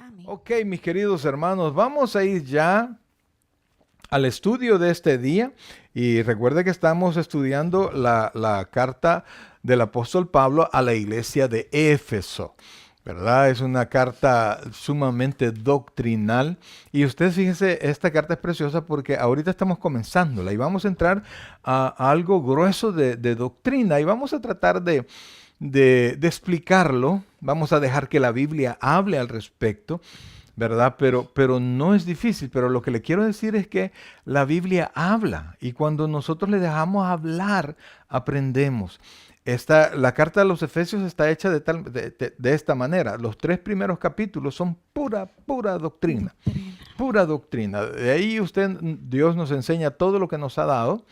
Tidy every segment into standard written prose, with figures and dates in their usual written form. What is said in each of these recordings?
Amén. Ok, mis queridos hermanos, vamos a ir ya al estudio de este día. Y recuerde que estamos estudiando la carta del apóstol Pablo a la iglesia de Éfeso, ¿verdad? Es una carta sumamente doctrinal. Y usted fíjese, esta carta es preciosa porque ahorita estamos comenzándola y vamos a entrar a algo grueso de doctrina y vamos a tratar de explicarlo. Vamos a dejar que la Biblia hable al respecto, ¿verdad? Pero no es difícil, pero lo que le quiero decir es que la Biblia habla y cuando nosotros le dejamos hablar, aprendemos. La carta de los Efesios está hecha de esta manera. Los 3 primeros capítulos son pura doctrina, Doctrina. pura doctrina. De ahí Dios nos enseña todo lo que nos ha dado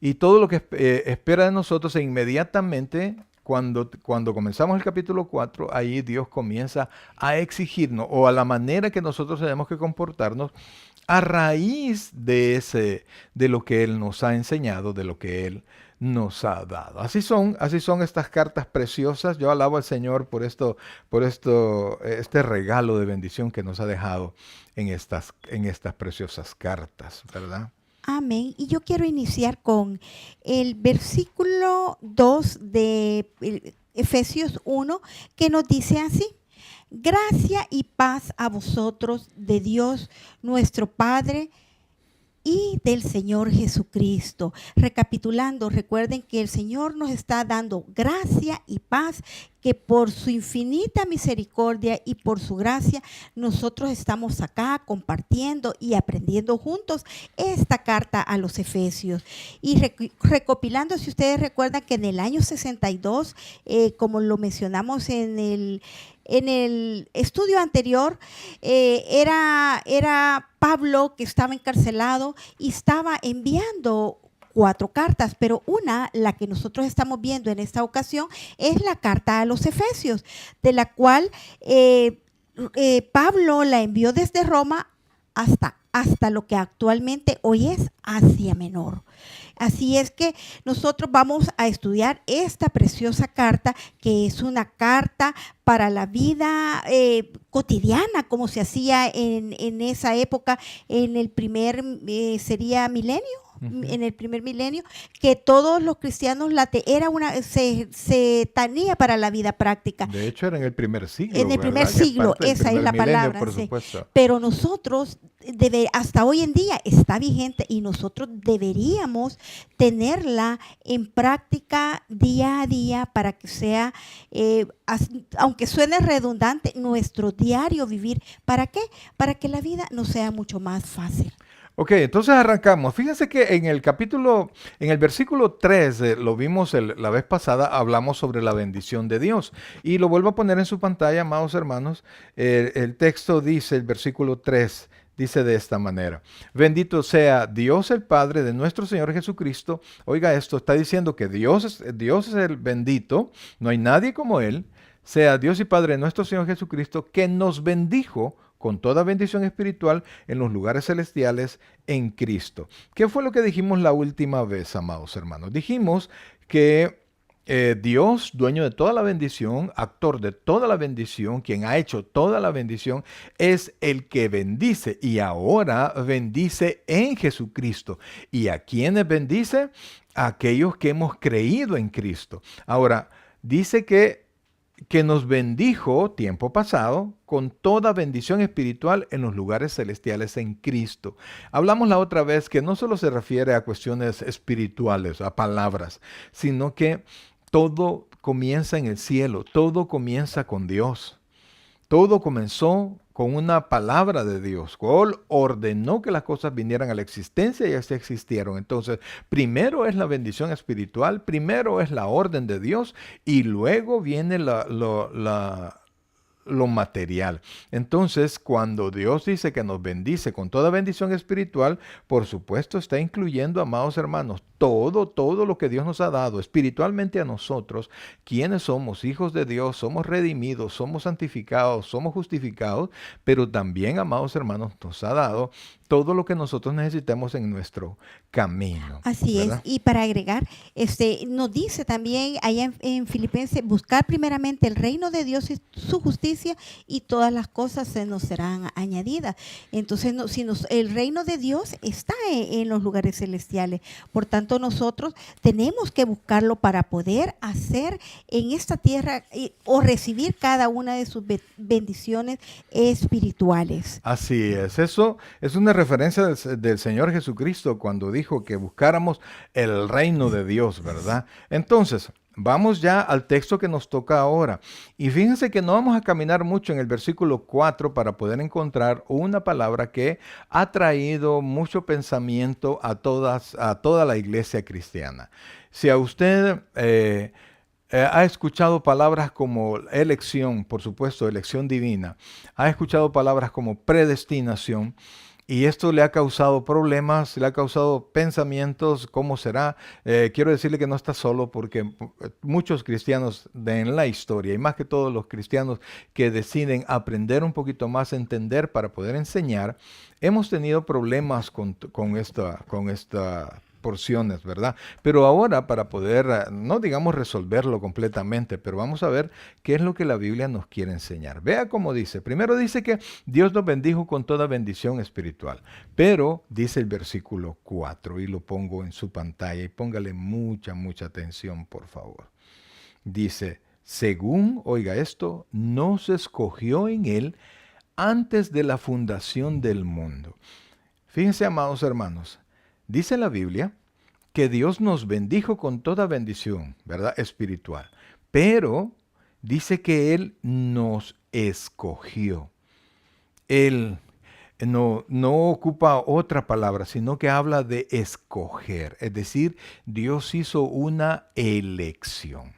y todo lo que espera de nosotros e inmediatamente cuando comenzamos el capítulo 4, ahí Dios comienza a exigirnos o a la manera que nosotros tenemos que comportarnos a raíz de lo que Él nos ha enseñado, de lo que Él nos ha dado. Así son estas cartas preciosas. Yo alabo al Señor este regalo de bendición que nos ha dejado en estas preciosas cartas, ¿verdad? Amén. Y yo quiero iniciar con el versículo 2 de Efesios 1, que nos dice así: gracia y paz a vosotros de Dios nuestro Padre y del Señor Jesucristo. Recapitulando, recuerden que el Señor nos está dando gracia y paz, que por su infinita misericordia y por su gracia nosotros estamos acá compartiendo y aprendiendo juntos esta carta a los Efesios. Y recopilando, si ustedes recuerdan que en el año 62, como lo mencionamos en el estudio anterior, era Pablo que estaba encarcelado y estaba enviando 4 cartas, pero la que nosotros estamos viendo en esta ocasión, es la carta a los Efesios, de la cual Pablo la envió desde Roma hasta lo que actualmente hoy es Asia Menor. Así es que nosotros vamos a estudiar esta preciosa carta, que es una carta para la vida cotidiana, como se hacía en esa época, en el primer sería milenio. En el primer milenio, que todos los cristianos se tenía para la vida práctica. De hecho, era en el primer siglo. En el primer siglo, esa es la palabra. Por sí. supuesto. Pero nosotros, hasta hoy en día, está vigente y nosotros deberíamos tenerla en práctica día a día para que sea, aunque suene redundante, nuestro diario vivir. ¿Para qué? Para que la vida nos sea mucho más fácil. Ok, entonces arrancamos. Fíjense que en el versículo 3, lo vimos la vez pasada, hablamos sobre la bendición de Dios. Y lo vuelvo a poner en su pantalla, amados hermanos. El texto dice, el versículo 3, dice de esta manera: bendito sea Dios el Padre de nuestro Señor Jesucristo. Oiga esto, está diciendo que Dios es el bendito, no hay nadie como Él. Sea Dios y Padre de nuestro Señor Jesucristo, que nos bendijo con toda bendición espiritual en los lugares celestiales en Cristo. ¿Qué fue lo que dijimos la última vez, amados hermanos? Dijimos que Dios, dueño de toda la bendición, actor de toda la bendición, quien ha hecho toda la bendición, es el que bendice y ahora bendice en Jesucristo. ¿Y a quiénes bendice? A aquellos que hemos creído en Cristo. Ahora, dice que nos bendijo tiempo pasado con toda bendición espiritual en los lugares celestiales en Cristo. Hablamos la otra vez que no solo se refiere a cuestiones espirituales, a palabras, sino que todo comienza en el cielo, todo comienza con Dios. Todo comenzó con una palabra de Dios. Él ordenó que las cosas vinieran a la existencia y así existieron. Entonces, primero es la bendición espiritual, primero es la orden de Dios y luego viene lo material. Entonces, cuando Dios dice que nos bendice con toda bendición espiritual, por supuesto está incluyendo, amados hermanos, todo lo que Dios nos ha dado espiritualmente a nosotros, quienes somos hijos de Dios, somos redimidos, somos santificados, somos justificados, pero también, amados hermanos, nos ha dado todo lo que nosotros necesitamos en nuestro camino. Así ¿verdad? es. Y para agregar, nos dice también allá en Filipenses, buscar primeramente el reino de Dios y su justicia, justicia y todas las cosas se nos serán añadidas. Entonces, el reino de Dios está en los lugares celestiales. Por tanto, nosotros tenemos que buscarlo para poder hacer en esta tierra o recibir cada una de sus bendiciones espirituales. Así es, eso es una referencia del Señor Jesucristo cuando dijo que buscáramos el reino de Dios, ¿verdad? Entonces, vamos ya al texto que nos toca ahora. Y fíjense que no vamos a caminar mucho en el versículo 4 para poder encontrar una palabra que ha traído mucho pensamiento a toda la iglesia cristiana. Si a usted ha escuchado palabras como elección, por supuesto, elección divina, ha escuchado palabras como predestinación, y esto le ha causado problemas, le ha causado pensamientos, ¿cómo será? Quiero decirle que no está solo porque muchos cristianos en la historia, y más que todos los cristianos que deciden aprender un poquito más, entender para poder enseñar, hemos tenido problemas con esta porciones, ¿verdad? Pero ahora para poder, no digamos resolverlo completamente, pero vamos a ver qué es lo que la Biblia nos quiere enseñar. Vea cómo dice. Primero dice que Dios nos bendijo con toda bendición espiritual, pero dice el versículo 4, y lo pongo en su pantalla, y póngale mucha atención, por favor. Dice, según, oiga esto, nos escogió en Él antes de la fundación del mundo. Fíjense, amados hermanos, dice la Biblia que Dios nos bendijo con toda bendición, ¿verdad? Espiritual. Pero dice que Él nos escogió. Él no ocupa otra palabra, sino que habla de escoger. Es decir, Dios hizo una elección.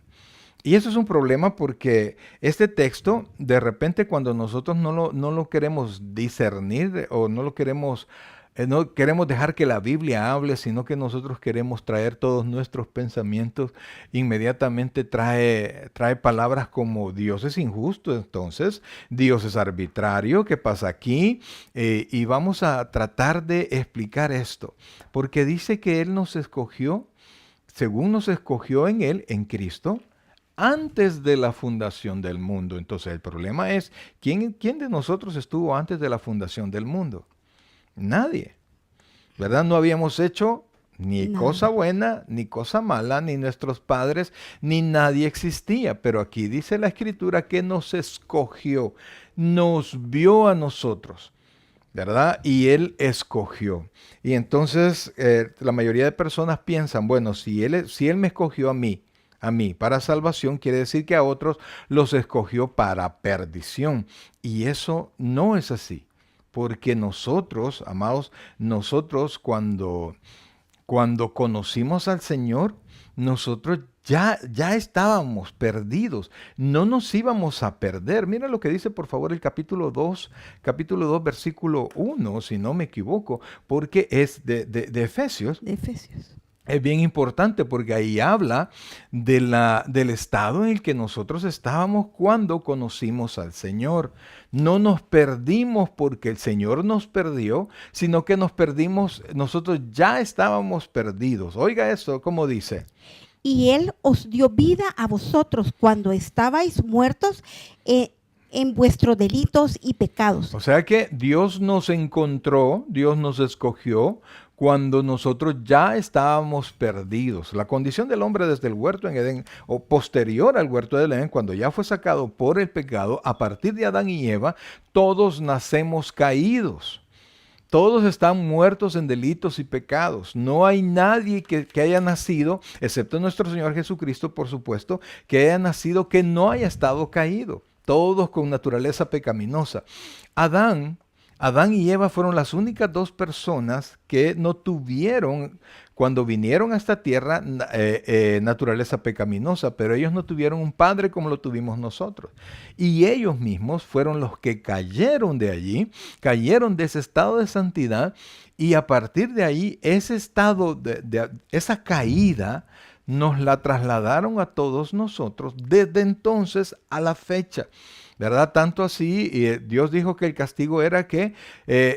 Y eso es un problema porque este texto, de repente cuando nosotros no lo queremos discernir o no queremos dejar que la Biblia hable, sino que nosotros queremos traer todos nuestros pensamientos, inmediatamente trae palabras como Dios es injusto, entonces Dios es arbitrario, ¿qué pasa aquí? Y vamos a tratar de explicar esto, porque dice que Él nos escogió, según nos escogió en Él, en Cristo, antes de la fundación del mundo. Entonces el problema es, ¿quién de nosotros estuvo antes de la fundación del mundo? Nadie, ¿verdad? No habíamos hecho ni cosa buena, ni cosa mala, ni nuestros padres, ni nadie existía. Pero aquí dice la Escritura que nos escogió, nos vio a nosotros, ¿verdad? Y Él escogió. Y entonces la mayoría de personas piensan, bueno, si él me escogió a mí para salvación, quiere decir que a otros los escogió para perdición. Y eso no es así. Porque nosotros, amados, cuando conocimos al Señor, nosotros ya estábamos perdidos. No nos íbamos a perder. Mira lo que dice, por favor, el capítulo 2, versículo 1, si no me equivoco, porque es de Efesios. De Efesios. Es bien importante porque ahí habla del estado en el que nosotros estábamos cuando conocimos al Señor. No nos perdimos porque el Señor nos perdió, sino que nos perdimos, nosotros ya estábamos perdidos. Oiga esto, ¿cómo dice? Y Él os dio vida a vosotros cuando estabais muertos en vuestros delitos y pecados. O sea que Dios nos encontró, Dios nos escogió cuando nosotros ya estábamos perdidos. La condición del hombre desde el huerto en Edén, o posterior al huerto de Edén, cuando ya fue sacado por el pecado, a partir de Adán y Eva, todos nacemos caídos. Todos están muertos en delitos y pecados. No hay nadie que haya nacido, excepto nuestro Señor Jesucristo, por supuesto, que haya nacido que no haya estado caído. Todos con naturaleza pecaminosa. Adán y Eva fueron las únicas dos personas que no tuvieron, cuando vinieron a esta tierra, naturaleza pecaminosa, pero ellos no tuvieron un padre como lo tuvimos nosotros. Y ellos mismos fueron los que cayeron de allí, cayeron de ese estado de santidad, y a partir de ahí, ese estado, esa caída, nos la trasladaron a todos nosotros desde entonces a la fecha, ¿verdad? Tanto así, Dios dijo que el castigo era que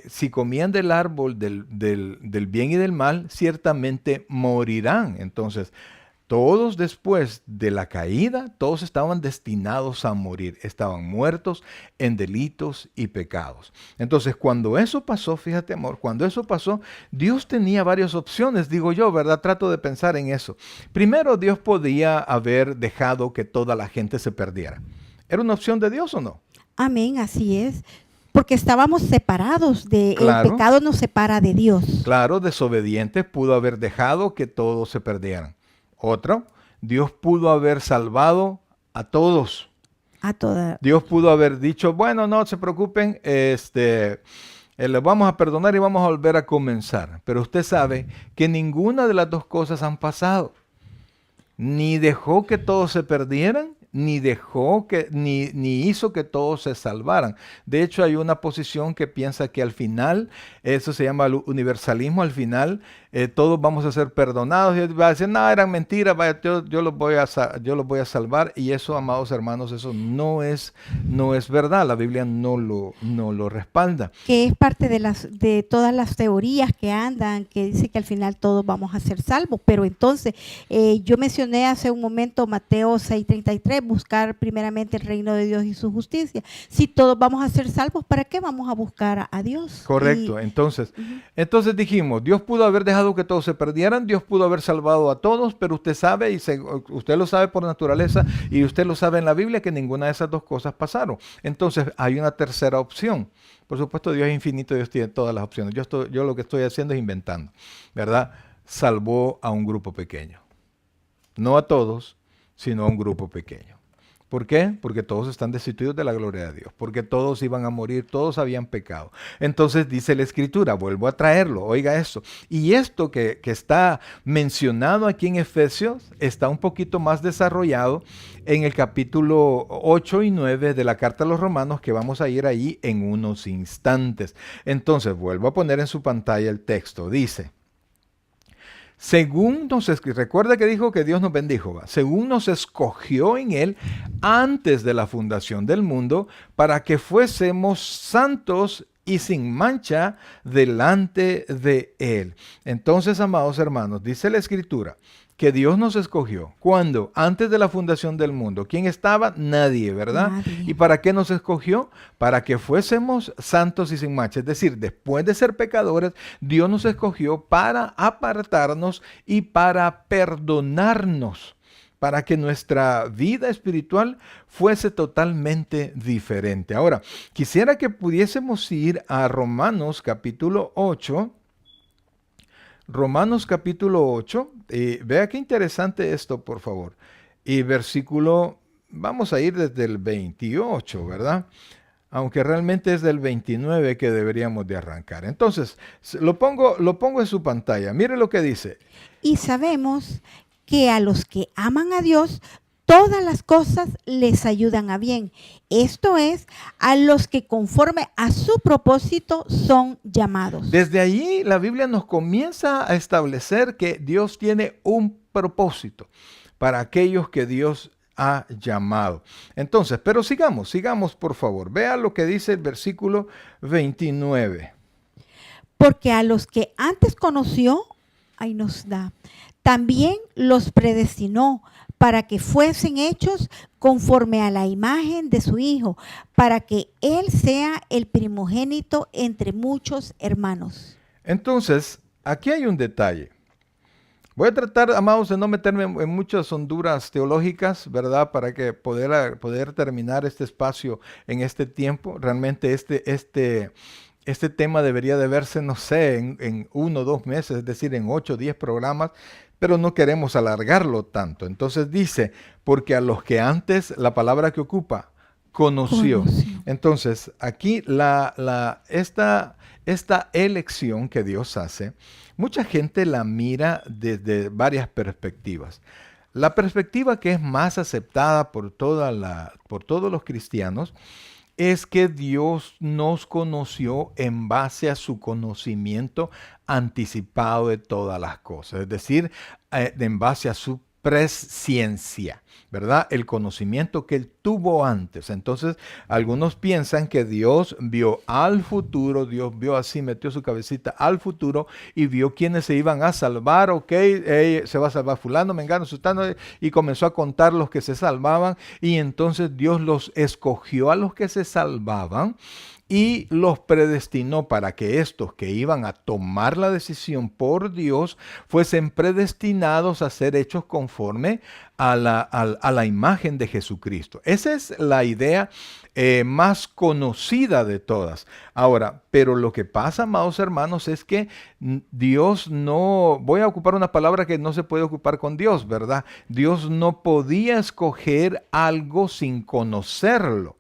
si comían del árbol del bien y del mal, ciertamente morirán. Entonces, Todos después de la caída, todos estaban destinados a morir, estaban muertos en delitos y pecados. Entonces, cuando eso pasó, fíjate amor, cuando eso pasó, Dios tenía varias opciones, digo yo, ¿verdad? Trato de pensar en eso. Primero, Dios podía haber dejado que toda la gente se perdiera. ¿Era una opción de Dios o no? Amén, así es. Porque estábamos separados el Claro. pecado nos separa de Dios. Claro, desobedientes, pudo haber dejado que todos se perdieran. Otro, Dios pudo haber salvado a todos. A toda. Dios pudo haber dicho, bueno, no se preocupen, les vamos a perdonar y vamos a volver a comenzar. Pero usted sabe que ninguna de las dos cosas han pasado. Ni dejó que todos se perdieran, ni hizo que todos se salvaran. De hecho, hay una posición que piensa que al final, eso se llama el universalismo, al final todos vamos a ser perdonados. Y va a decir, no, eran mentiras, vaya, yo los voy a salvar. Y eso, amados hermanos, eso no es verdad. La Biblia no lo respalda. Que es parte de todas las teorías que andan, que dice que al final todos vamos a ser salvos. Pero entonces, yo mencioné hace un momento Mateo 6:33, buscar primeramente el reino de Dios y su justicia. Si todos vamos a ser salvos, ¿para qué vamos a buscar a Dios? Correcto. Entonces dijimos, Dios pudo haber dejado que todos se perdieran, Dios pudo haber salvado a todos, pero usted sabe, usted lo sabe por naturaleza y usted lo sabe en la Biblia, que ninguna de esas dos cosas pasaron. Entonces hay una tercera opción. Por supuesto, Dios es infinito, Dios tiene todas las opciones. Yo lo que estoy haciendo es inventando, ¿verdad? Salvó a un grupo pequeño. No a todos, sino a un grupo pequeño. ¿Por qué? Porque todos están destituidos de la gloria de Dios, porque todos iban a morir, todos habían pecado. Entonces dice la Escritura, vuelvo a traerlo, oiga esto. Y esto que está mencionado aquí en Efesios está un poquito más desarrollado en el capítulo 8 y 9 de la carta a los Romanos, que vamos a ir ahí en unos instantes. Entonces vuelvo a poner en su pantalla el texto, dice: recuerda que dijo que Dios nos bendijo, ¿va? Según nos escogió en Él antes de la fundación del mundo, para que fuésemos santos y sin mancha delante de Él. Entonces, amados hermanos, dice la Escritura que Dios nos escogió. ¿Cuándo? Antes de la fundación del mundo. ¿Quién estaba? Nadie, ¿verdad? Nadie. ¿Y para qué nos escogió? Para que fuésemos santos y sin mancha. Es decir, después de ser pecadores, Dios nos escogió para apartarnos y para perdonarnos, para que nuestra vida espiritual fuese totalmente diferente. Ahora, quisiera que pudiésemos ir a Romanos capítulo 8. Romanos capítulo 8, vea qué interesante esto, por favor. Y versículo, vamos a ir desde el 28, ¿verdad? Aunque realmente es del 29 que deberíamos de arrancar. Entonces, lo pongo en su pantalla. Mire lo que dice. Y sabemos que a los que aman a Dios, todas las cosas les ayudan a bien. Esto es, a los que conforme a su propósito son llamados. Desde allí la Biblia nos comienza a establecer que Dios tiene un propósito para aquellos que Dios ha llamado. Entonces, pero sigamos por favor. Vea lo que dice el versículo 29. Porque a los que antes conoció, ahí nos da, también los predestinó para que fuesen hechos conforme a la imagen de su Hijo, para que Él sea el primogénito entre muchos hermanos. Entonces, aquí hay un detalle. Voy a tratar, amados, de no meterme en muchas honduras teológicas, ¿verdad? Para que poder terminar este espacio en este tiempo. Realmente este tema debería de verse, no sé, en 1 o 2 meses, es decir, en 8 o 10 programas, pero no queremos alargarlo tanto. Entonces dice, porque a los que antes, la palabra que ocupa, conoció. Entonces, aquí esta elección que Dios hace, mucha gente la mira desde varias perspectivas. La perspectiva que es más aceptada por todos los cristianos es que Dios nos conoció en base a su conocimiento anticipado de todas las cosas, es decir, en base a su presciencia, ¿verdad? El conocimiento que él tuvo antes. Entonces, algunos piensan que Dios vio al futuro, Dios vio así, metió su cabecita al futuro y vio quiénes se iban a salvar, ok, se va a salvar fulano, mengano, sutano, y comenzó a contar los que se salvaban, y entonces Dios los escogió a los que se salvaban y los predestinó para que estos que iban a tomar la decisión por Dios fuesen predestinados a ser hechos conforme a la imagen de Jesucristo. Esa es la idea más conocida de todas. Ahora, pero lo que pasa, amados hermanos, es que Dios no, voy a ocupar una palabra que no se puede ocupar con Dios, ¿verdad? Dios no podía escoger algo sin conocerlo.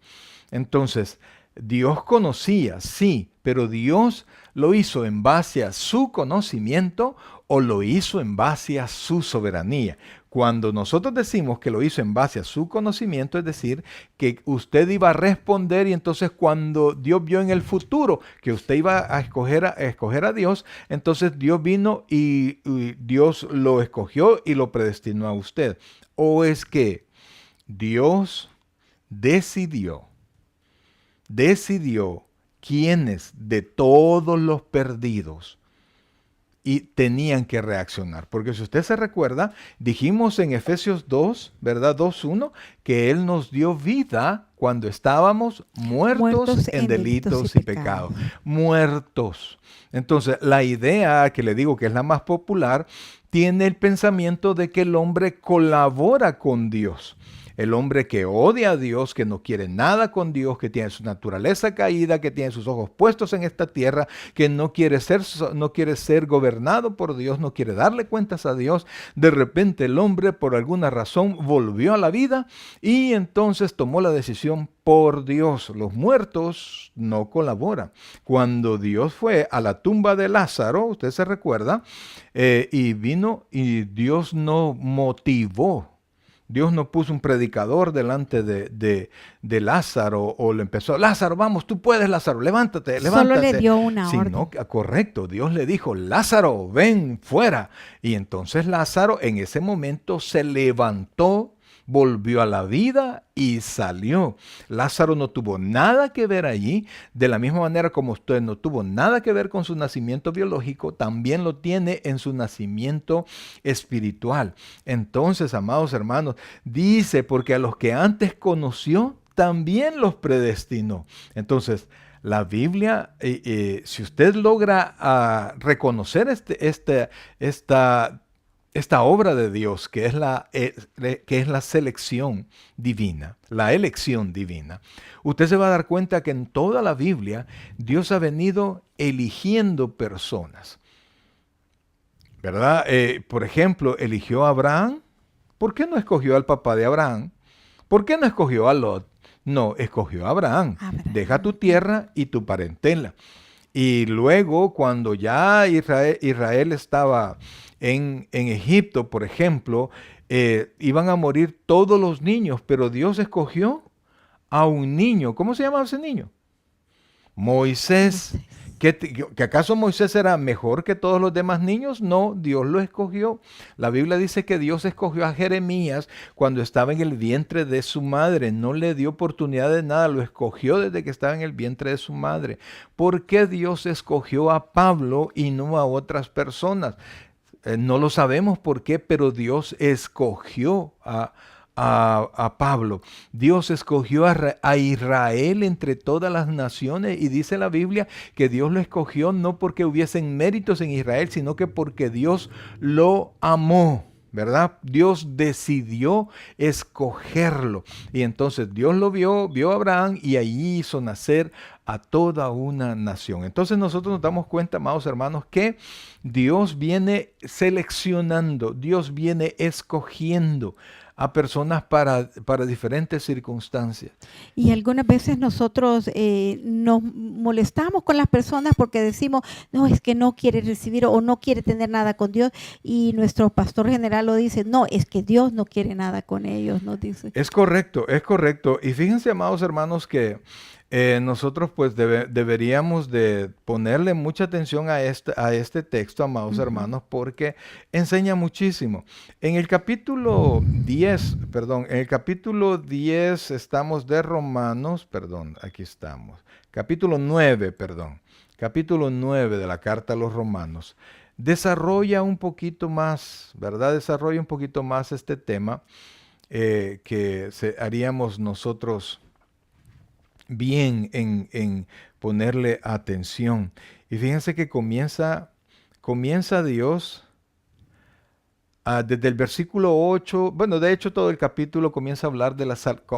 Entonces, Dios conocía, sí, pero Dios lo hizo en base a su conocimiento o lo hizo en base a su soberanía. Cuando nosotros decimos que lo hizo en base a su conocimiento, es decir, que usted iba a responder y entonces cuando Dios vio en el futuro que usted iba a escoger a Dios, entonces Dios vino y Dios lo escogió y lo predestinó a usted. O es que Dios decidió quiénes de todos los perdidos y tenían que reaccionar. Porque si usted se recuerda, dijimos en Efesios 2, ¿verdad? 2:1, que Él nos dio vida cuando estábamos muertos en delitos y pecados. Muertos. Entonces, la idea que le digo que es la más popular, tiene el pensamiento de que el hombre colabora con Dios. El hombre que odia a Dios, que no quiere nada con Dios, que tiene su naturaleza caída, que tiene sus ojos puestos en esta tierra, que no quiere ser gobernado por Dios, no quiere darle cuentas a Dios. De repente el hombre por alguna razón volvió a la vida y entonces tomó la decisión por Dios. Los muertos no colaboran. Cuando Dios fue a la tumba de Lázaro, usted se recuerda, y vino y Dios no motivó. Dios no puso un predicador delante de Lázaro o le empezó, Lázaro, vamos, tú puedes, Lázaro, levántate. Solo le dio una orden. No, correcto, Dios le dijo, Lázaro, ven fuera. Y entonces Lázaro en ese momento se levantó, volvió a la vida y salió. Lázaro no tuvo nada que ver allí, de la misma manera como usted no tuvo nada que ver con su nacimiento biológico, también lo tiene en su nacimiento espiritual. Entonces, amados hermanos, dice, porque a los que antes conoció, también los predestinó. Entonces, la Biblia, si usted logra reconocer esta obra de Dios, que es la selección divina, la elección divina, usted se va a dar cuenta que en toda la Biblia Dios ha venido eligiendo personas, ¿verdad? Por ejemplo, eligió a Abraham. ¿Por qué no escogió al papá de Abraham? ¿Por qué no escogió a Lot? No, escogió a Abraham. Deja tu tierra y tu parentela. Y luego, cuando ya Israel estaba en Egipto, por ejemplo, iban a morir todos los niños, pero Dios escogió a un niño. ¿Cómo se llamaba ese niño? Moisés. ¿Que acaso Moisés era mejor que todos los demás niños? No, Dios lo escogió. La Biblia dice que Dios escogió a Jeremías cuando estaba en el vientre de su madre. No le dio oportunidad de nada, lo escogió desde que estaba en el vientre de su madre. ¿Por qué Dios escogió a Pablo y no a otras personas? No lo sabemos por qué, pero Dios escogió a Pablo. Dios escogió a Israel entre todas las naciones y dice la Biblia que Dios lo escogió no porque hubiesen méritos en Israel, sino que porque Dios lo amó, ¿verdad? Dios decidió escogerlo. Y entonces Dios lo vio a Abraham y allí hizo nacer a toda una nación. Entonces nosotros nos damos cuenta, amados hermanos, que Dios viene seleccionando, Dios viene escogiendo a personas para diferentes circunstancias. Y algunas veces nosotros nos molestamos con las personas porque decimos, no, es que no quiere recibir o no quiere tener nada con Dios. Y nuestro pastor general lo dice, no, es que Dios no quiere nada con ellos, nos dice. Es correcto, es correcto. Y fíjense, amados hermanos, que nosotros pues deberíamos de ponerle mucha atención a este texto, amados hermanos, porque enseña muchísimo. En el capítulo 10, perdón, en el capítulo 10 estamos de Romanos, perdón, aquí estamos, capítulo 9, perdón, capítulo 9 de la carta a los Romanos. Desarrolla un poquito más, ¿verdad? Desarrolla un poquito más este tema que haríamos nosotros bien en ponerle atención. Y fíjense que comienza Dios desde el versículo 8, bueno, de hecho todo el capítulo comienza a hablar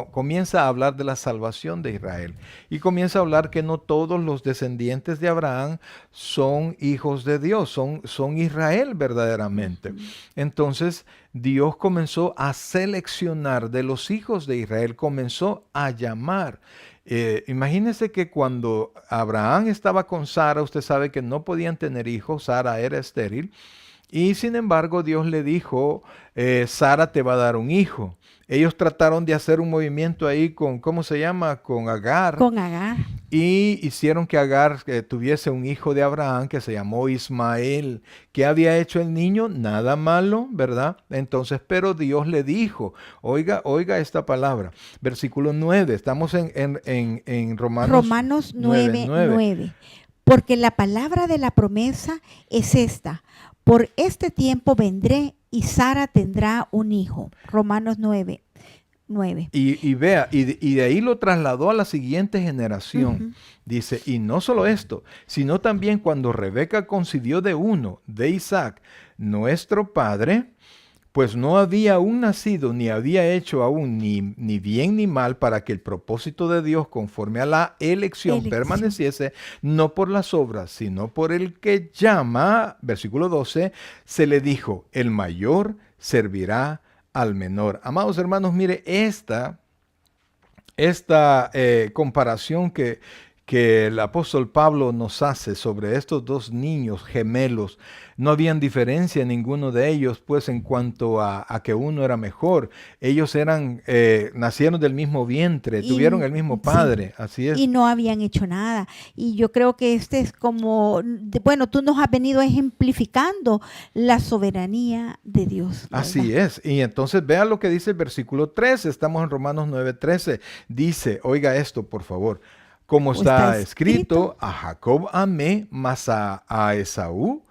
comienza a hablar de la salvación de Israel. Y comienza a hablar que no todos los descendientes de Abraham son hijos de Dios, son Israel verdaderamente. Entonces Dios comenzó a seleccionar de los hijos de Israel, comenzó a llamar. Imagínense que cuando Abraham estaba con Sara, usted sabe que no podían tener hijos, Sara era estéril. Y sin embargo, Dios le dijo, Sara te va a dar un hijo. Ellos trataron de hacer un movimiento ahí con, ¿cómo se llama? Con Agar. Con Agar. Y hicieron que Agar tuviese un hijo de Abraham que se llamó Ismael. ¿Qué había hecho el niño? Nada malo, ¿verdad? Entonces, pero Dios le dijo, oiga esta palabra. Versículo 9, estamos en Romanos 9, 9. Porque la palabra de la promesa es esta. Por este tiempo vendré y Sara tendrá un hijo. Romanos 9, 9. Y vea, y de ahí lo trasladó a la siguiente generación. Dice, y no solo esto, sino también cuando Rebeca concibió de uno, de Isaac, nuestro padre, pues no había aún nacido, ni había hecho aún ni bien ni mal, para que el propósito de Dios conforme a la elección permaneciese, no por las obras, sino por el que llama. Versículo 12, se le dijo, el mayor servirá al menor. Amados hermanos, mire, esta comparación que el apóstol Pablo nos hace sobre estos dos niños gemelos, no habían diferencia en ninguno de ellos, pues en cuanto a que uno era mejor. Ellos nacieron del mismo vientre, tuvieron el mismo padre, sí, así es. Y no habían hecho nada. Y yo creo que este es como, bueno, tú nos has venido ejemplificando la soberanía de Dios, ¿verdad? Así es. Y entonces vea lo que dice el versículo 13, estamos en Romanos 9:13. Dice, oiga esto por favor. Como está escrito, a Jacob amé, mas a Esaú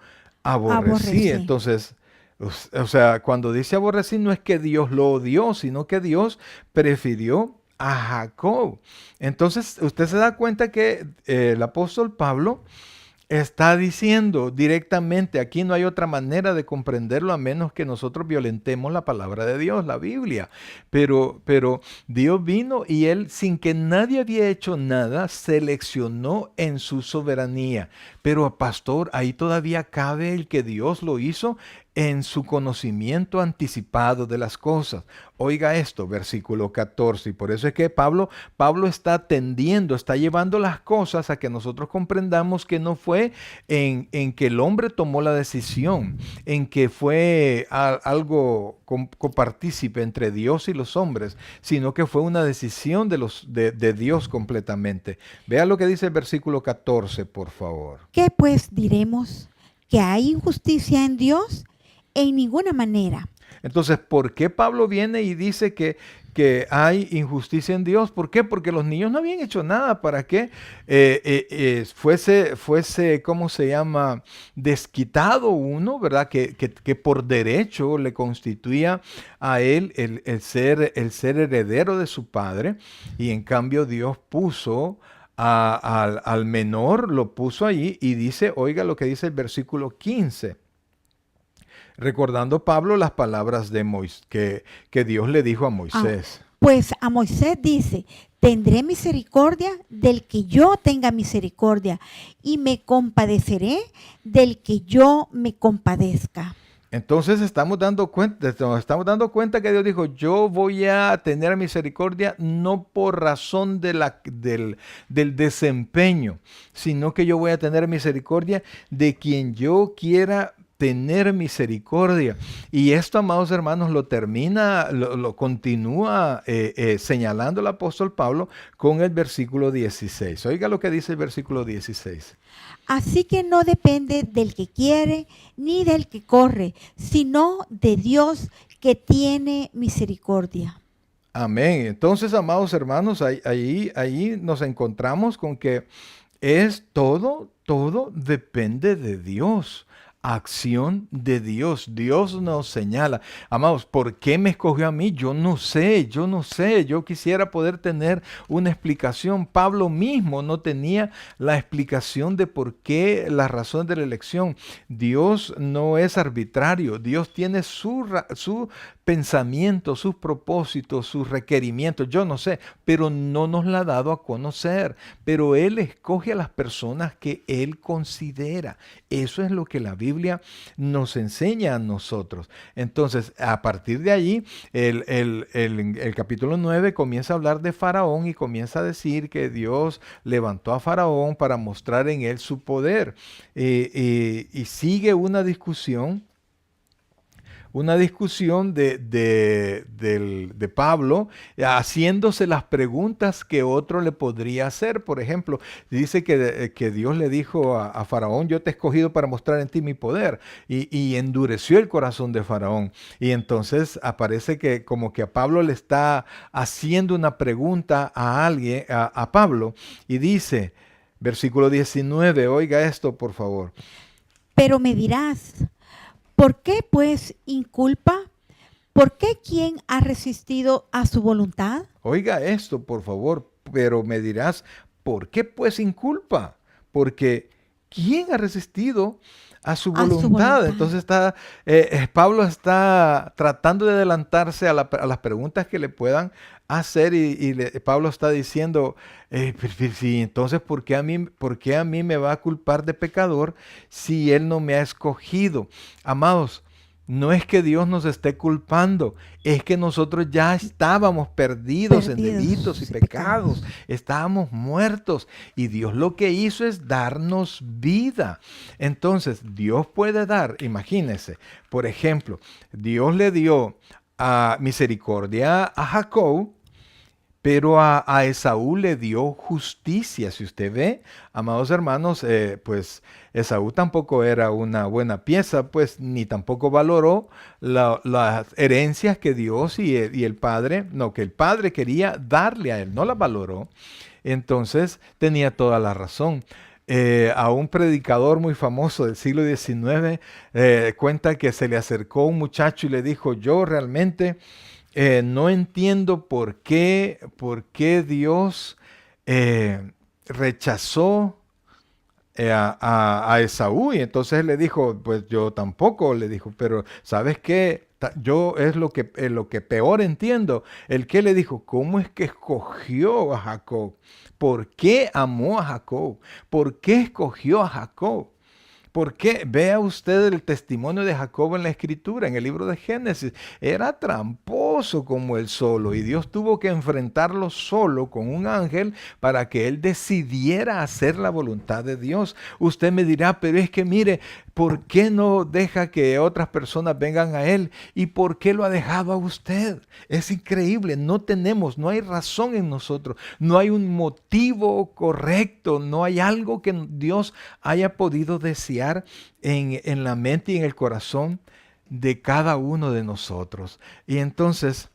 aborrecí. Entonces, o sea, cuando dice aborrecí, no es que Dios lo odió, sino que Dios prefirió a Jacob. Entonces, usted se da cuenta que el apóstol Pablo está diciendo directamente, aquí no hay otra manera de comprenderlo a menos que nosotros violentemos la palabra de Dios, la Biblia. Pero Dios vino y Él, sin que nadie había hecho nada, seleccionó en su soberanía. Pero, pastor, ahí todavía cabe el que Dios lo hizo en su conocimiento anticipado de las cosas. Oiga esto, versículo 14. Y por eso es que Pablo está tendiendo, está llevando las cosas a que nosotros comprendamos que no fue en que el hombre tomó la decisión, en que fue algo copartícipe entre Dios y los hombres, sino que fue una decisión de Dios completamente. Vea lo que dice el versículo 14, por favor. ¿Qué pues diremos? ¿Que hay injusticia en Dios? En ninguna manera. Entonces, ¿por qué Pablo viene y dice que hay injusticia en Dios? ¿Por qué? Porque los niños no habían hecho nada para que fuese, ¿cómo se llama? Desquitado uno, ¿verdad? Que por derecho le constituía a él el ser heredero de su padre. Y en cambio Dios puso al menor, lo puso allí y dice, oiga lo que dice el versículo 15. Recordando Pablo las palabras de que Dios le dijo a Moisés. Pues a Moisés dice, tendré misericordia del que yo tenga misericordia y me compadeceré del que yo me compadezca. Entonces nos estamos dando cuenta que Dios dijo, yo voy a tener misericordia no por razón del desempeño, sino que yo voy a tener misericordia de quien yo quiera tener misericordia. Y esto, amados hermanos, lo continúa señalando el apóstol Pablo con el versículo 16. Oiga lo que dice el versículo 16. Así que no depende del que quiere ni del que corre, sino de Dios que tiene misericordia. Amén. Entonces, amados hermanos, ahí nos encontramos con que todo depende de Dios. Acción de Dios. Dios nos señala. Amados, ¿por qué me escogió a mí? Yo no sé. Yo quisiera poder tener una explicación. Pablo mismo no tenía la explicación de por qué, la razón de la elección. Dios no es arbitrario. Dios tiene su pensamiento, sus propósitos, sus requerimientos. Yo no sé, pero no nos la ha dado a conocer. Pero Él escoge a las personas que Él considera. Eso es lo que la Biblia nos enseña a nosotros. Entonces, a partir de allí, el capítulo 9 comienza a hablar de Faraón y comienza a decir que Dios levantó a Faraón para mostrar en él su poder. Y sigue una discusión de Pablo haciéndose las preguntas que otro le podría hacer. Por ejemplo, dice que Dios le dijo a Faraón: yo te he escogido para mostrar en ti mi poder, y endureció el corazón de Faraón. Y entonces aparece que como que a Pablo le está haciendo una pregunta a alguien, a Pablo, y dice, versículo 19, oiga esto por favor. Pero me dirás, ¿por qué pues inculpa? ¿Por qué quién ha resistido a su voluntad? Oiga esto, por favor, pero me dirás, ¿por qué pues inculpa? Porque ¿quién ha resistido a su A su voluntad? voluntad. Entonces Pablo está tratando de adelantarse a las preguntas que le puedan hacer, Pablo está diciendo, sí, entonces por qué a mí me va a culpar de pecador si él no me ha escogido? Amados, no es que Dios nos esté culpando, es que nosotros ya estábamos perdidos en delitos y pecados, estábamos muertos, y Dios lo que hizo es darnos vida. Entonces, Dios puede dar, imagínense, por ejemplo, Dios le dio misericordia a Jacob, pero a Esaú le dio justicia. Si usted ve, amados hermanos, pues Esaú tampoco era una buena pieza, pues ni tampoco valoró las herencias que Dios y el Padre, no, que el Padre quería darle a él, no las valoró. Entonces tenía toda la razón. A un predicador muy famoso del siglo XIX cuenta que se le acercó un muchacho y le dijo: yo realmente no entiendo por qué Dios rechazó a Esaú. Y entonces él le dijo: pues yo tampoco, le dijo, pero ¿sabes qué? Yo es lo que peor entiendo. El que le dijo: ¿cómo es que escogió a Jacob? ¿Por qué amó a Jacob? ¿Por qué escogió a Jacob? Porque vea usted el testimonio de Jacob en la Escritura, en el libro de Génesis. Era tramposo como él solo, y Dios tuvo que enfrentarlo solo con un ángel para que él decidiera hacer la voluntad de Dios. Usted me dirá: pero es que mire, ¿por qué no deja que otras personas vengan a él? ¿Y por qué lo ha dejado a usted? Es increíble, no hay razón en nosotros, no hay un motivo correcto, no hay algo que Dios haya podido desear en la mente y en el corazón de cada uno de nosotros. Y entonces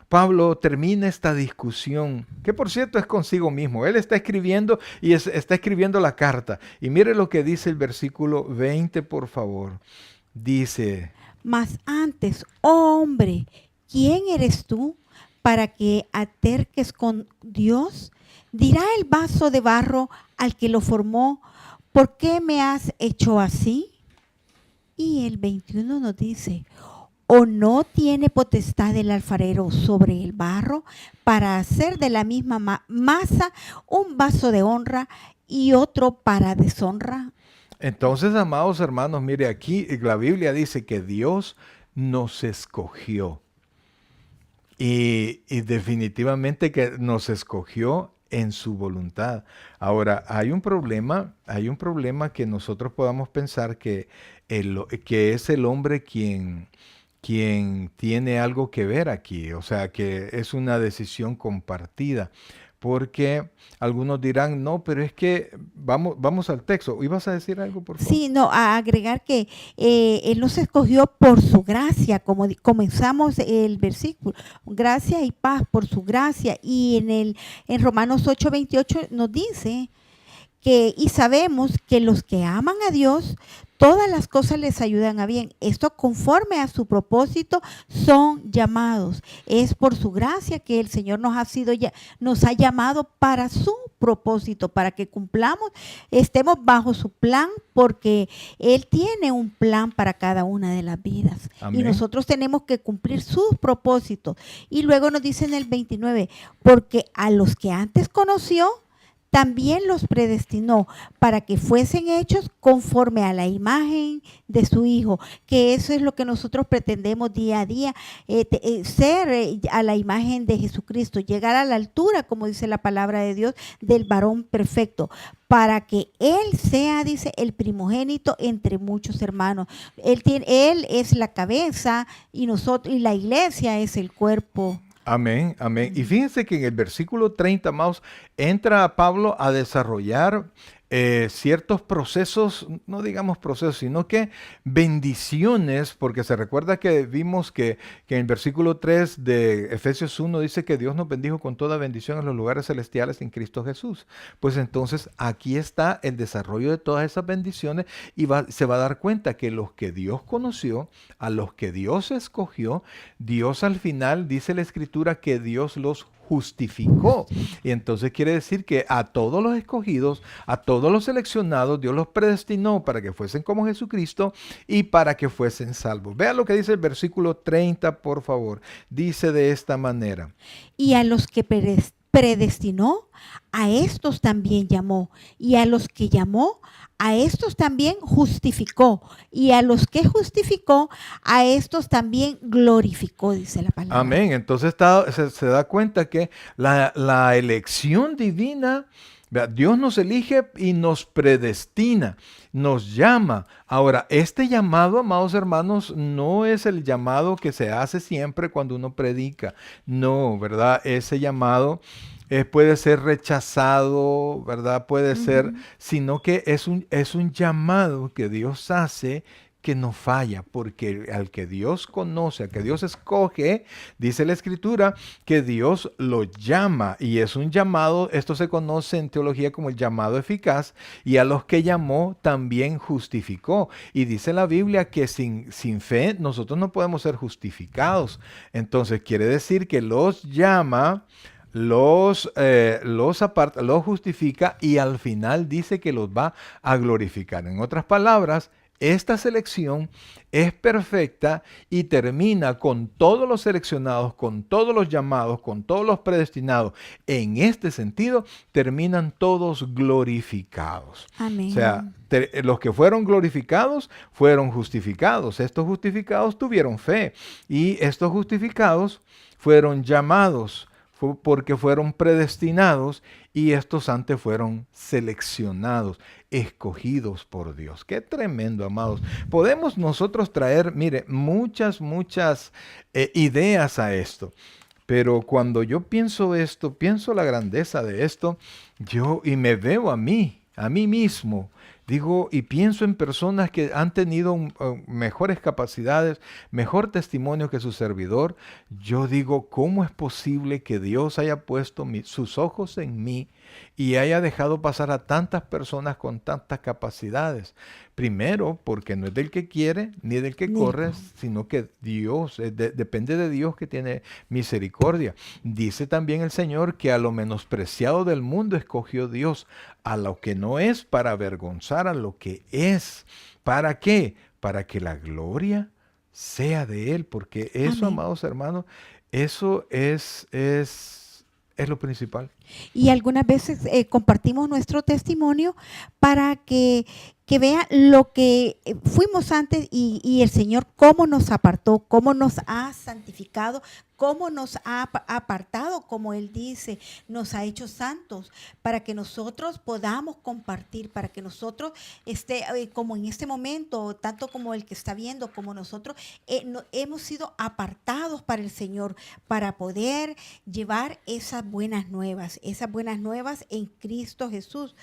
Pablo termina esta discusión, que por cierto es consigo mismo. Él está escribiendo y está escribiendo la carta. Y mire lo que dice el versículo 20, por favor. Dice: Mas antes, oh hombre, ¿quién eres tú para que aterques con Dios? Dirá el vaso de barro al que lo formó: ¿por qué me has hecho así? Y el 21 nos dice: ¿o no tiene potestad el alfarero sobre el barro para hacer de la misma masa un vaso de honra y otro para deshonra? entonces, amados hermanos, mire, aquí la Biblia dice que Dios nos escogió. Y definitivamente que nos escogió en su voluntad. Ahora, hay un problema que nosotros podamos pensar que es el hombre quien tiene algo que ver aquí, o sea, que es una decisión compartida. Porque algunos dirán, no, pero es que vamos al texto. ¿Ibas a decir algo, por favor? Sí, no, a agregar que Él nos escogió por su gracia, como comenzamos el versículo, gracia y paz por su gracia. Y en Romanos 8:28 nos dice y sabemos que los que aman a Dios, todas las cosas les ayudan a bien. Esto conforme a su propósito son llamados. Es por su gracia que el Señor nos ha llamado para su propósito, para que cumplamos, estemos bajo su plan, porque Él tiene un plan para cada una de las vidas. Y Amén. nosotros tenemos que cumplir sus propósitos. Y luego nos dice en el 29, porque a los que antes conoció, también los predestinó para que fuesen hechos conforme a la imagen de su Hijo, que eso es lo que nosotros pretendemos día a día, ser a la imagen de Jesucristo, llegar a la altura, como dice la palabra de Dios, del varón perfecto, para que Él sea, dice, el primogénito entre muchos hermanos. Él es la cabeza y nosotros, y la iglesia es el cuerpo. Amén, amén. Y fíjense que en el versículo 30, amados, entra Pablo a desarrollar ciertos procesos, no digamos procesos, sino que bendiciones, porque se recuerda que vimos que en el versículo 3 de Efesios 1 dice que Dios nos bendijo con toda bendición en los lugares celestiales en Cristo Jesús. Pues entonces aquí está el desarrollo de todas esas bendiciones y se va a dar cuenta que los que Dios conoció, a los que Dios escogió, Dios al final dice la Escritura que Dios los justificó. Y entonces quiere decir que a todos los escogidos, a todos los seleccionados, Dios los predestinó para que fuesen como Jesucristo y para que fuesen salvos. Vea lo que dice el versículo 30, por favor. Dice de esta manera. Y a los que predestinó, a estos también llamó. Y a los que llamó, a estos también justificó. Y a los que justificó, a estos también glorificó, dice la palabra. Amén. Entonces se da cuenta que la elección divina, vea, Dios nos elige y nos predestina, nos llama. Ahora, este llamado, amados hermanos, no es el llamado que se hace siempre cuando uno predica. No, ¿verdad? Ese llamado puede ser rechazado, ¿verdad? Puede ser, sino que es un llamado que Dios hace que no falla, porque al que Dios conoce, al que Dios escoge, dice la Escritura, que Dios lo llama, y es un llamado, esto se conoce en teología como el llamado eficaz, y a los que llamó también justificó. Y dice la Biblia que sin fe nosotros no podemos ser justificados. Entonces quiere decir que los llama, los aparta, los justifica y al final dice que los va a glorificar. En otras palabras, esta selección es perfecta y termina con todos los seleccionados, con todos los llamados, con todos los predestinados. En este sentido, terminan todos glorificados. Amén. O sea, los que fueron glorificados fueron justificados. Estos justificados tuvieron fe y estos justificados fueron llamados porque fueron predestinados y estos antes fueron seleccionados, escogidos por Dios. Qué tremendo, amados. Podemos nosotros traer, mire, muchas ideas a esto. Pero cuando yo pienso esto, pienso la grandeza de esto, y me veo a mí mismo. Digo, y pienso en personas que han tenido mejores capacidades, mejor testimonio que su servidor. Yo digo, ¿cómo es posible que Dios haya puesto sus ojos en mí y haya dejado pasar a tantas personas con tantas capacidades? Primero, porque no es del que quiere ni del que corre, sino que Dios, depende de Dios que tiene misericordia. Dice también el Señor que a lo menospreciado del mundo escogió Dios, a lo que no es para avergonzar a lo que es. ¿Para qué? Para que la gloria sea de Él, porque eso, Amén. amados hermanos, eso es lo principal. Y algunas veces compartimos nuestro testimonio para que que vea lo que fuimos antes y el Señor cómo nos apartó, cómo nos ha santificado, cómo nos ha apartado, como Él dice, nos ha hecho santos para que nosotros podamos compartir, para que nosotros, como en este momento, tanto como el que está viendo, como nosotros, hemos sido apartados para el Señor, para poder llevar esas buenas nuevas en Cristo Jesús.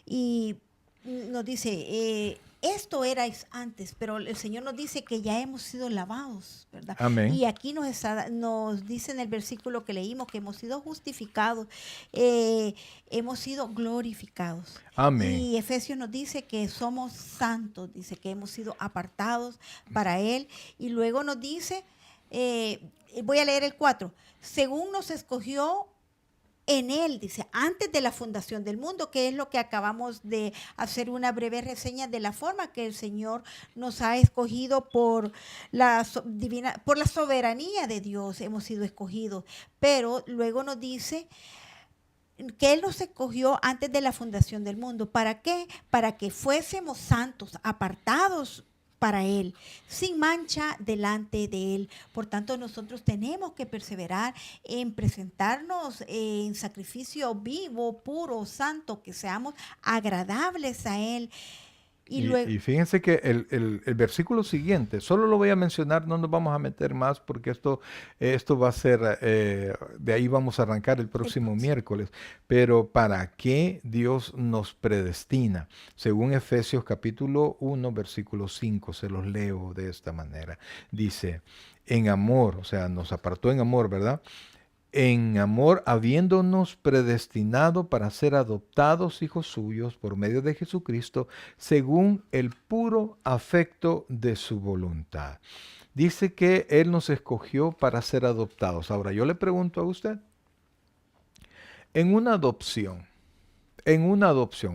Y nos dice, esto erais antes, pero el Señor nos dice que ya hemos sido lavados, ¿verdad? Amén. Y aquí nos dice en el versículo que leímos que hemos sido justificados, hemos sido glorificados. Amén. Y Efesios nos dice que somos santos, dice que hemos sido apartados para Él. Y luego nos dice, voy a leer el 4, según nos escogió en Él, dice, antes de la fundación del mundo, que es lo que acabamos de hacer una breve reseña de la forma que el Señor nos ha escogido por por la soberanía de Dios, hemos sido escogidos. Pero luego nos dice que Él nos escogió antes de la fundación del mundo. ¿Para qué? Para que fuésemos santos, apartados para Él, sin mancha delante de Él. Por tanto, nosotros tenemos que perseverar en presentarnos en sacrificio vivo, puro, santo, que seamos agradables a Él. Y fíjense que el versículo siguiente, solo lo voy a mencionar, no nos vamos a meter más porque esto va a ser, de ahí vamos a arrancar el próximo miércoles. Pero ¿para qué Dios nos predestina? Según Efesios capítulo 1, versículo 5, se los leo de esta manera. Dice, en amor, o sea, nos apartó en amor, ¿verdad? En amor, habiéndonos predestinado para ser adoptados hijos suyos por medio de Jesucristo, según el puro afecto de su voluntad. Dice que Él nos escogió para ser adoptados. Ahora, yo le pregunto a usted, en una adopción,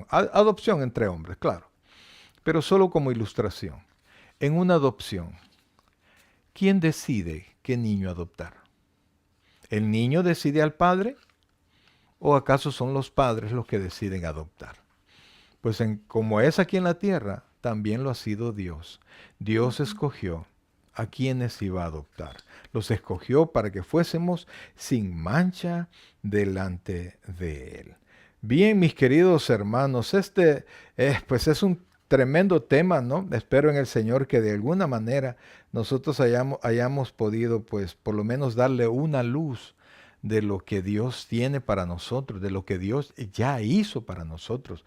adopción entre hombres, claro, pero solo como ilustración, en una adopción, ¿quién decide qué niño adoptar? ¿El niño decide al padre? ¿O acaso son los padres los que deciden adoptar? Pues como es aquí en la tierra, también lo ha sido Dios. Dios escogió a quienes iba a adoptar. Los escogió para que fuésemos sin mancha delante de Él. Bien, mis queridos hermanos, pues es un tremendo tema, ¿no? Espero en el Señor que de alguna manera nosotros hayamos podido, pues, por lo menos darle una luz de lo que Dios tiene para nosotros, de lo que Dios ya hizo para nosotros.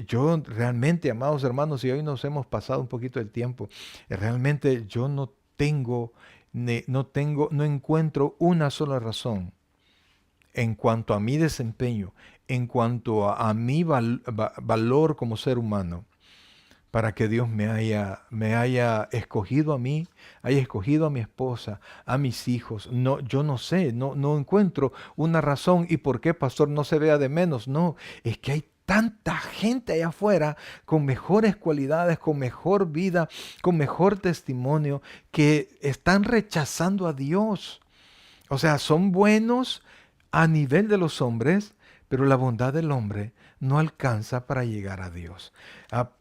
Yo realmente, amados hermanos, y hoy nos hemos pasado un poquito el tiempo, realmente yo no encuentro una sola razón en cuanto a mi desempeño, en cuanto a mi valor como ser humano, para que Dios me haya escogido a mí, haya escogido a mi esposa, a mis hijos. No, yo no sé, no encuentro una razón. ¿Y por qué, pastor, no se vea de menos? No, es que hay tanta gente allá afuera con mejores cualidades, con mejor vida, con mejor testimonio, que están rechazando a Dios. O sea, son buenos a nivel de los hombres, pero la bondad del hombre no alcanza para llegar a Dios.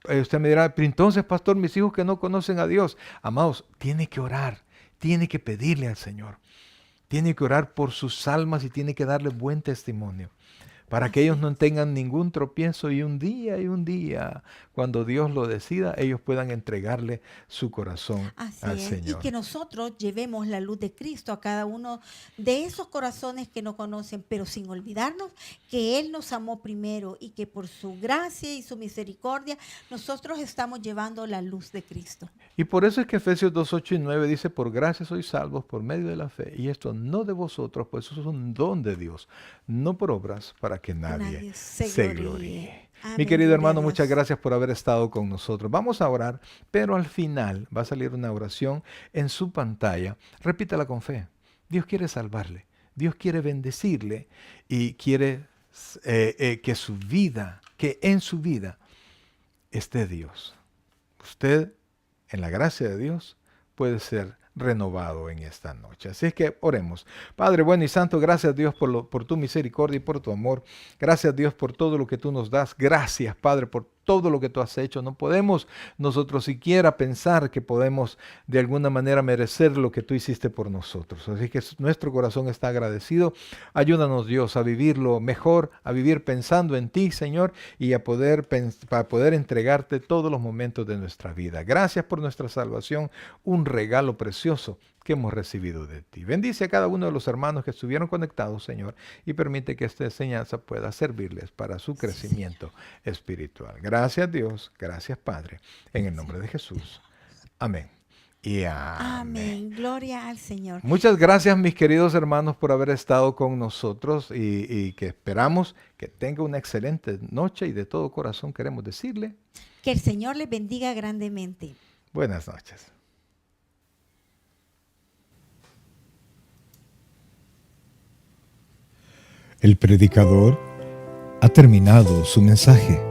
Usted me dirá, pero entonces, pastor, mis hijos que no conocen a Dios, amados, tiene que orar, tiene que pedirle al Señor, tiene que orar por sus almas y tiene que darle buen testimonio, para que ellos no tengan ningún tropiezo y un día, cuando Dios lo decida, ellos puedan entregarle su corazón al Señor. Y que nosotros llevemos la luz de Cristo a cada uno de esos corazones que no conocen, pero sin olvidarnos que Él nos amó primero y que por su gracia y su misericordia nosotros estamos llevando la luz de Cristo. Y por eso es que Efesios 2, 8 y 9 dice, por gracia sois salvos por medio de la fe, y esto no de vosotros, pues eso es un don de Dios, no por obras, para que nadie se gloríe. Mi querido hermano, muchas gracias por haber estado con nosotros. Vamos a orar, pero al final va a salir una oración en su pantalla. Repítala con fe. Dios quiere salvarle, Dios quiere bendecirle y quiere que en su vida esté Dios. Usted, en la gracia de Dios, puede ser renovado en esta noche. Así es que oremos. Padre bueno y santo, gracias Dios por tu misericordia y por tu amor. Gracias Dios por todo lo que tú nos das. Gracias Padre por todo lo que tú has hecho. No podemos nosotros siquiera pensar que podemos de alguna manera merecer lo que tú hiciste por nosotros. Así que nuestro corazón está agradecido. Ayúdanos Dios a vivirlo mejor, a vivir pensando en ti, Señor, y para poder entregarte todos los momentos de nuestra vida. Gracias por nuestra salvación, un regalo precioso que hemos recibido de ti. Bendice a cada uno de los hermanos que estuvieron conectados, Señor, y permite que esta enseñanza pueda servirles para su crecimiento espiritual. Gracias Dios, gracias Padre, en el nombre de Jesús. Amén. Y amén. Amén. Gloria al Señor. Muchas gracias, mis queridos hermanos, por haber estado con nosotros y que esperamos que tenga una excelente noche y de todo corazón queremos decirle Que el Señor les bendiga grandemente. buenas noches. El predicador ha terminado su mensaje.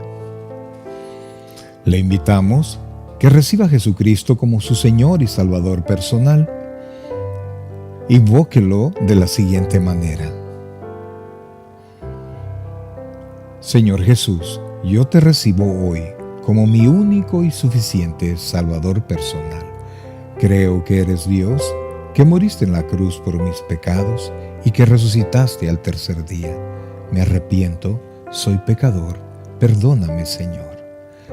Le invitamos que reciba a Jesucristo como su Señor y Salvador personal. Invóquelo de la siguiente manera. Señor Jesús, yo te recibo hoy como mi único y suficiente Salvador personal. Creo que eres Dios, que moriste en la cruz por mis pecados y que resucitaste al tercer día. Me arrepiento, soy pecador, perdóname, Señor.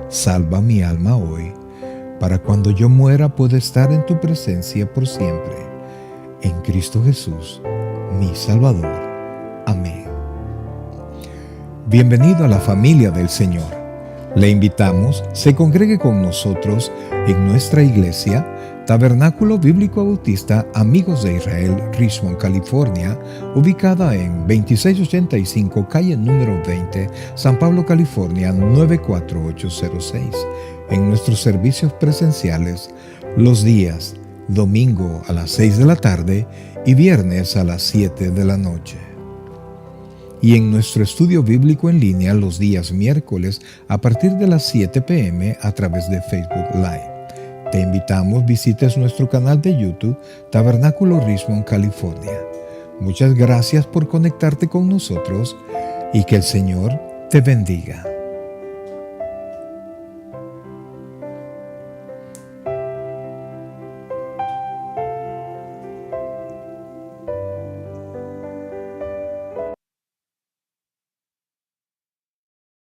Salva mi alma hoy, para cuando yo muera pueda estar en tu presencia por siempre. En Cristo Jesús, mi Salvador. Amén. Bienvenido a la familia del Señor. Le invitamos, se congregue con nosotros en nuestra iglesia, Tabernáculo Bíblico Bautista Amigos de Israel, Richmond, California, ubicada en 2685 calle número 20, San Pablo, California 94806. En nuestros servicios presenciales, los días domingo a las 6 de la tarde y viernes a las 7 de la noche. Y en nuestro estudio bíblico en línea los días miércoles a partir de las 7 p.m. a través de Facebook Live. Te invitamos, visites nuestro canal de YouTube, Tabernáculo Richmond, California. Muchas gracias por conectarte con nosotros y que el Señor te bendiga.